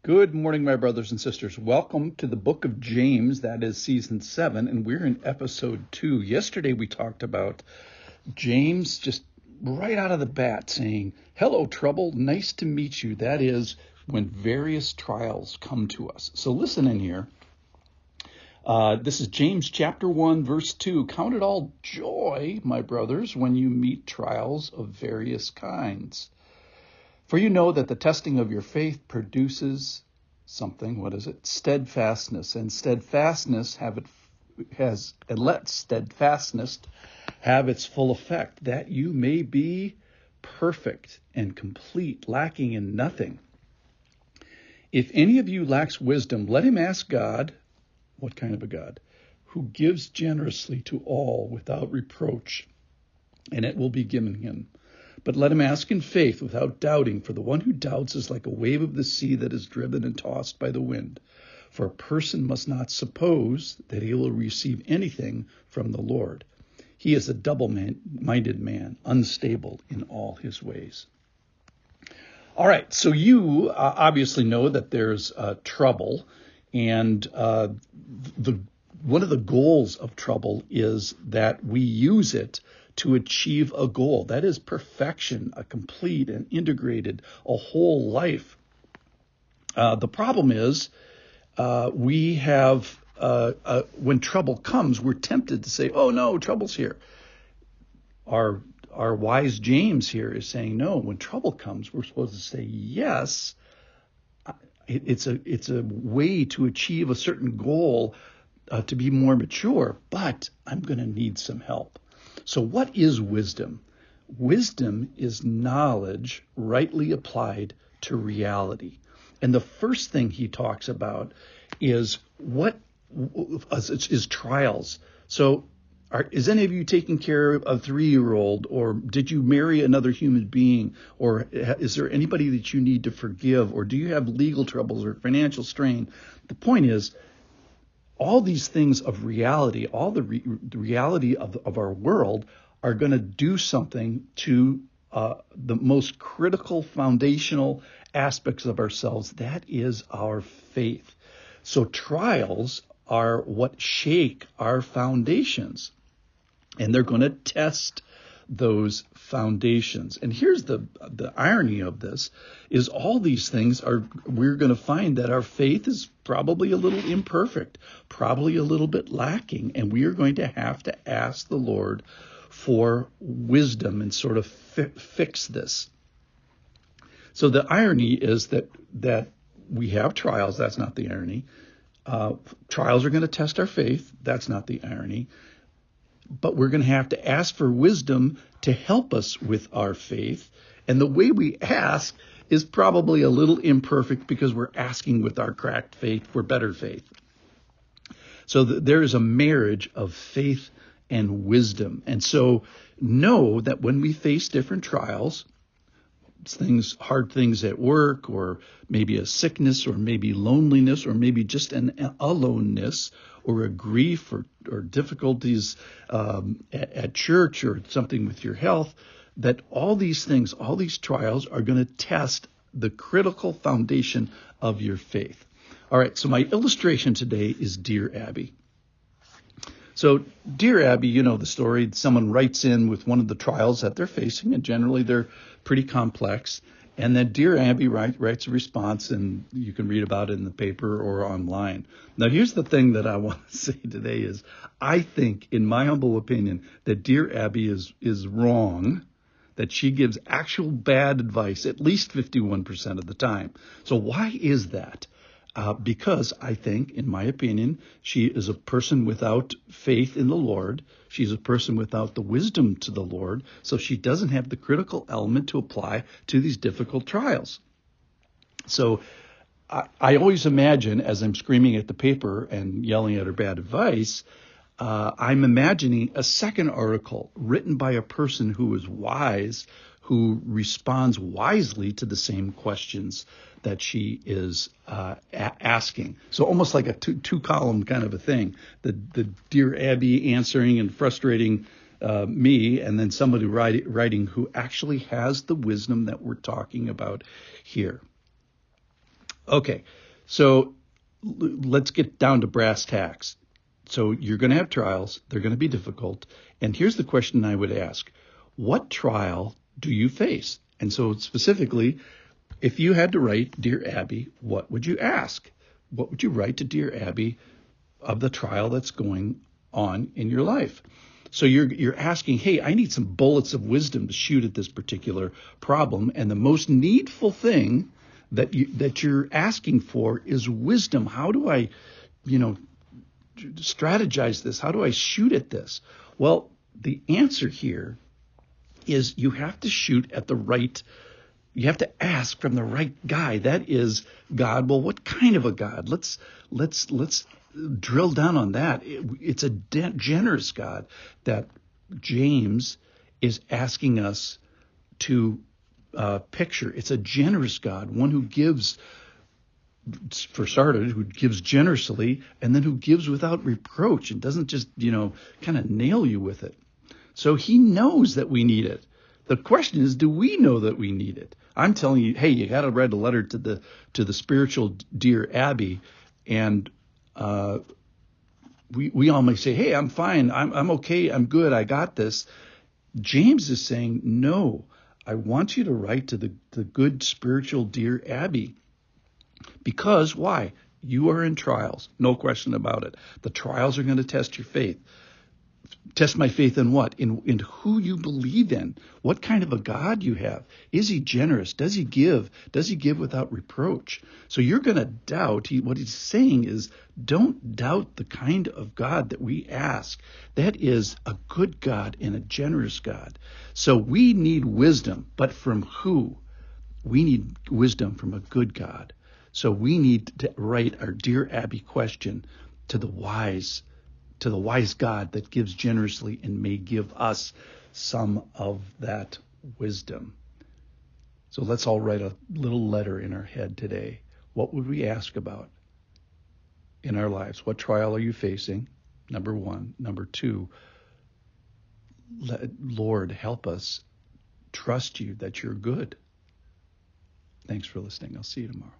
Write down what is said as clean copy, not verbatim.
Good morning, my brothers and sisters. Welcome to the book of James. That is season 7, and we're in episode 2. Yesterday we talked about James just right out of the bat saying, "Hello, trouble. Nice to meet you." That is when various trials come to us. So listen in here. This is James chapter 1, verse 2. "Count it all joy, my brothers, when you meet trials of various kinds. For you know that the testing of your faith produces something." What is it? "Steadfastness. And let steadfastness have its full effect, that you may be perfect and complete, lacking in nothing. If any of you lacks wisdom, let him ask God." What kind of a God? "Who gives generously to all without reproach, and it will be given him. But let him ask in faith without doubting, for the one who doubts is like a wave of the sea that is driven and tossed by the wind. For a person must not suppose that he will receive anything from the Lord. He is a double-minded man, unstable in all his ways." All right, so you obviously know that there's trouble, and one of the goals of trouble is that we use it to achieve a goal. That is perfection, a complete and integrated, a whole life. The problem is we have, when trouble comes, we're tempted to say, "Oh no, trouble's here." Our wise James here is saying, no, when trouble comes, we're supposed to say, yes, it's a way to achieve a certain goal, to be more mature, but I'm going to need some help. So what is wisdom? Wisdom is knowledge rightly applied to reality. And the first thing he talks about is trials. So is any of you taking care of a 3-year-old, or did you marry another human being, or is there anybody that you need to forgive, or do you have legal troubles or financial strain? The point is, all these things of reality, all the reality of our world are going to do something to the most critical foundational aspects of ourselves. That is our faith. So trials are what shake our foundations, and they're going to test those foundations. And here's the irony of this is all these things we're going to find that our faith is probably a little imperfect, probably a little bit lacking, and we are going to have to ask the Lord for wisdom and sort of fix this. So the irony is that we have trials. That's not the irony. Trials are going to test our faith. That's not the irony. But we're going to have to ask for wisdom to help us with our faith. And the way we ask is probably a little imperfect because we're asking with our cracked faith for better faith. So there is a marriage of faith and wisdom. And so know that when we face different trials, hard things at work, or maybe a sickness, or maybe loneliness, or maybe just an aloneness, or a grief, or difficulties at church, or something with your health, that all these things, all these trials are going to test the critical foundation of your faith. All right, so my illustration today is Dear Abby. So, Dear Abby, you know the story. Someone writes in with one of the trials that they're facing, and generally they're pretty complex. And then Dear Abby writes a response, and you can read about it in the paper or online. Now, here's the thing that I want to say today is I think, in my humble opinion, that Dear Abby is wrong, that she gives actual bad advice at least 51% of the time. So why is that? Because I think, in my opinion, she is a person without faith in the Lord. She's a person without the wisdom to the Lord. So she doesn't have the critical element to apply to these difficult trials. So I always imagine, as I'm screaming at the paper and yelling at her bad advice, I'm imagining a second article written by a person who is wise, who responds wisely to the same questions that she is asking. So almost like a two-column kind of a thing. The Dear Abby answering and frustrating me, and then somebody writing who actually has the wisdom that we're talking about here. Okay, so let's get down to brass tacks. So you're going to have trials. They're going to be difficult. And here's the question I would ask. What trial do you face? And so specifically, if you had to write, Dear Abby, what would you ask? What would you write to Dear Abby of the trial that's going on in your life? So you're asking, hey, I need some bullets of wisdom to shoot at this particular problem. And the most needful thing that you're asking for is wisdom. How do I, strategize this? How do I shoot at this? Well, the answer here is you have to shoot at the right. You have to ask from the right guy. That is God. Well, what kind of a God? Let's drill down on that. It's a generous God that James is asking us to picture. It's a generous God, one who gives, for starters, who gives generously, and then who gives without reproach and doesn't just, kind of nail you with it. So he knows that we need it. The question is, do we know that we need it? I'm telling you, hey, you got to write a letter to the spiritual Dear Abby, and we all may say, hey, I'm fine, I'm okay, I'm good, I got this. James is saying, no, I want you to write to the good spiritual Dear Abby. Because why? You are in trials, no question about it. The trials are going to test your faith. Test my faith in what? In who you believe in. What kind of a God you have. Is he generous? Does he give? Does he give without reproach? So you're going to doubt. What he's saying is, don't doubt the kind of God that we ask. That is a good God and a generous God. So we need wisdom, but from who? We need wisdom from a good God. So we need to write our Dear Abby question to the wise God that gives generously and may give us some of that wisdom. So let's all write a little letter in our head today. What would we ask about in our lives? What trial are you facing? Number one. Number two, Lord, help us trust you that you're good. Thanks for listening. I'll see you tomorrow.